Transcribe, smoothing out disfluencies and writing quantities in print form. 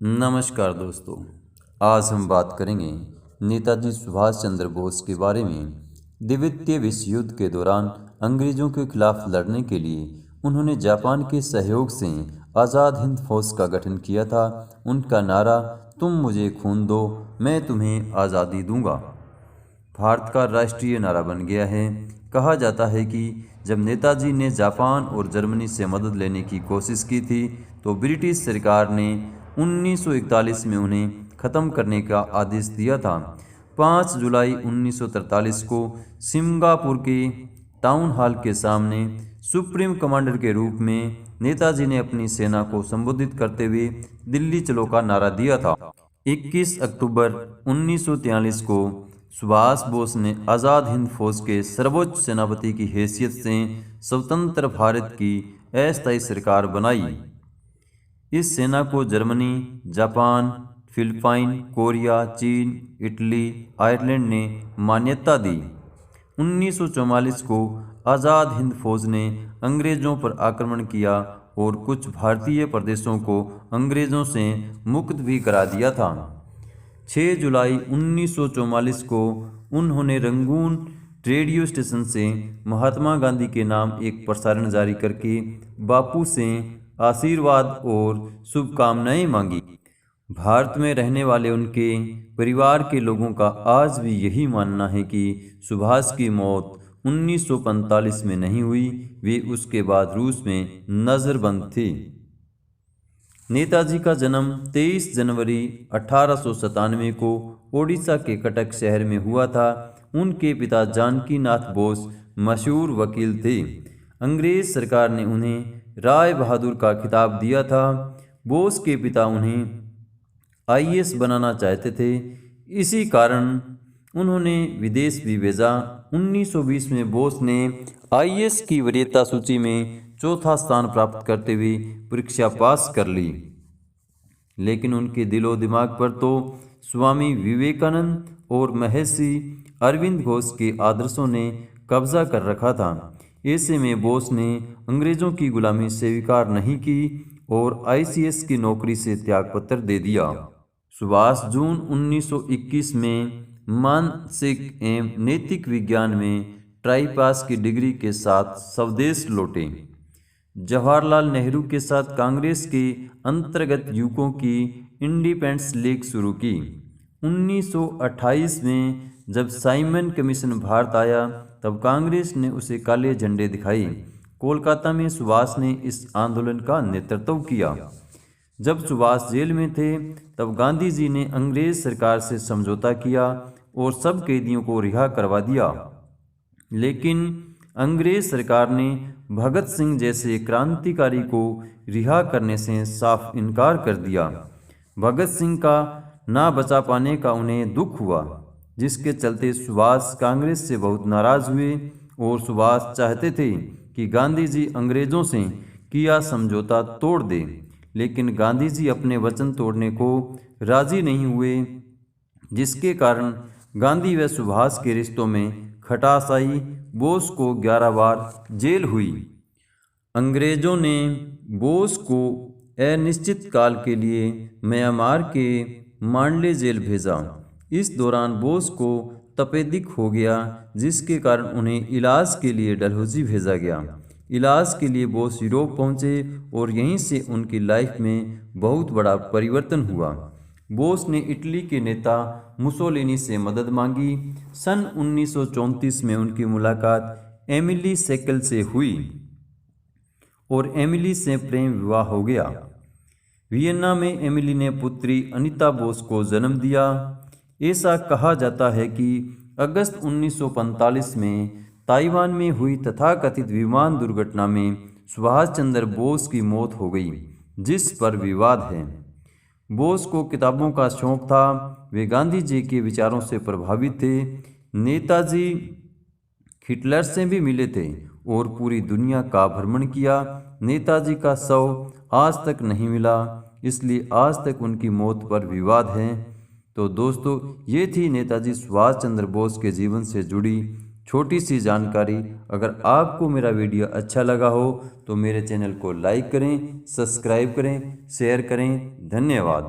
नमस्कार दोस्तों, आज हम बात करेंगे नेताजी सुभाष चंद्र बोस के बारे में। द्वितीय विश्व युद्ध के दौरान अंग्रेजों के खिलाफ लड़ने के लिए उन्होंने जापान के सहयोग से आज़ाद हिंद फौज का गठन किया था। उनका नारा तुम मुझे खून दो, मैं तुम्हें आज़ादी दूंगा भारत का राष्ट्रीय नारा बन गया है। कहा जाता है कि जब नेताजी ने जापान और जर्मनी से मदद लेने की कोशिश की थी तो ब्रिटिश सरकार ने 1941 में उन्हें ख़त्म करने का आदेश दिया था। 5 जुलाई 1943 को सिंगापुर के टाउन हॉल के सामने सुप्रीम कमांडर के रूप में नेताजी ने अपनी सेना को संबोधित करते हुए दिल्ली चलो का नारा दिया था। 21 अक्टूबर 1943 को सुभाष बोस ने आज़ाद हिंद फौज के सर्वोच्च सेनापति की हैसियत से स्वतंत्र भारत की अस्थायी सरकार बनाई। इस सेना को जर्मनी, जापान, फिलिपाइन, कोरिया, चीन, इटली, आयरलैंड ने मान्यता दी। 1944 को आज़ाद हिंद फौज ने अंग्रेज़ों पर आक्रमण किया और कुछ भारतीय प्रदेशों को अंग्रेज़ों से मुक्त भी करा दिया था। 6 जुलाई 1944 को उन्होंने रंगून रेडियो स्टेशन से महात्मा गांधी के नाम एक प्रसारण जारी करके बापू से आशीर्वाद और शुभकामनाएं मांगी। भारत में रहने वाले उनके परिवार के लोगों का आज भी यही मानना है कि सुभाष की मौत 1945 में नहीं हुई, वे उसके बाद रूस में नज़रबंद थे। नेताजी का जन्म 23 जनवरी 1897 को ओडिशा के कटक शहर में हुआ था। उनके पिता जानकी नाथ बोस मशहूर वकील थे। अंग्रेज सरकार ने उन्हें राय बहादुर का खिताब दिया था। बोस के पिता उन्हें आईएएस बनाना चाहते थे, इसी कारण उन्होंने विदेश भी भेजा। 1920 में बोस ने आईएएस की वरीयता सूची में चौथा स्थान प्राप्त करते हुए परीक्षा पास कर ली, लेकिन उनके दिलो दिमाग पर तो स्वामी विवेकानंद और महर्षि अरविंद घोष के आदर्शों ने कब्जा कर रखा था। ऐसे में बोस ने अंग्रेज़ों की गुलामी स्वीकार नहीं की और आईसीएस की नौकरी से त्यागपत्र दे दिया। सुभाष जून 1921 में मानसिक एवं नैतिक विज्ञान में ट्राई पास की डिग्री के साथ स्वदेश लौटे। जवाहरलाल नेहरू के साथ कांग्रेस के अंतर्गत युवकों की इंडिपेंडेंस लीग शुरू की। 1928 में जब साइमन कमीशन भारत आया तब कांग्रेस ने उसे काले झंडे दिखाए। कोलकाता में सुभाष ने इस आंदोलन का नेतृत्व किया। जब सुभाष जेल में थे तब गांधी जी ने अंग्रेज सरकार से समझौता किया और सब कैदियों को रिहा करवा दिया, लेकिन अंग्रेज सरकार ने भगत सिंह जैसे क्रांतिकारी को रिहा करने से साफ इनकार कर दिया। भगत सिंह का ना बचा पाने का उन्हें दुख हुआ, जिसके चलते सुभाष कांग्रेस से बहुत नाराज हुए और सुभाष चाहते थे कि गांधी जी अंग्रेज़ों से किया समझौता तोड़ दे, लेकिन गांधी जी अपने वचन तोड़ने को राजी नहीं हुए, जिसके कारण गांधी व सुभाष के रिश्तों में खटास आई। बोस को 11 बार जेल हुई। अंग्रेज़ों ने बोस को अनिश्चित काल के लिए म्यांमार के मांडले जेल भेजा। इस दौरान बोस को तपेदिक हो गया, जिसके कारण उन्हें इलाज के लिए डलहौजी भेजा गया। इलाज के लिए बोस यूरोप पहुंचे और यहीं से उनकी लाइफ में बहुत बड़ा परिवर्तन हुआ। बोस ने इटली के नेता मुसोलिनी से मदद मांगी। सन 1934 में उनकी मुलाकात एमिली सेकल से हुई और एमिली से प्रेम विवाह हो गया। वियना में एमिली ने पुत्री अनीता बोस को जन्म दिया। ऐसा कहा जाता है कि अगस्त 1945 में ताइवान में हुई तथाकथित विमान दुर्घटना में सुभाष चंद्र बोस की मौत हो गई, जिस पर विवाद है। बोस को किताबों का शौक था, वे गांधी जी के विचारों से प्रभावित थे। नेताजी हिटलर से भी मिले थे और पूरी दुनिया का भ्रमण किया। नेताजी का शव आज तक नहीं मिला, इसलिए आज तक उनकी मौत पर विवाद है। तो दोस्तों, ये थी नेताजी सुभाष चंद्र बोस के जीवन से जुड़ी छोटी सी जानकारी। अगर आपको मेरा वीडियो अच्छा लगा हो तो मेरे चैनल को लाइक करें, सब्सक्राइब करें, शेयर करें। धन्यवाद।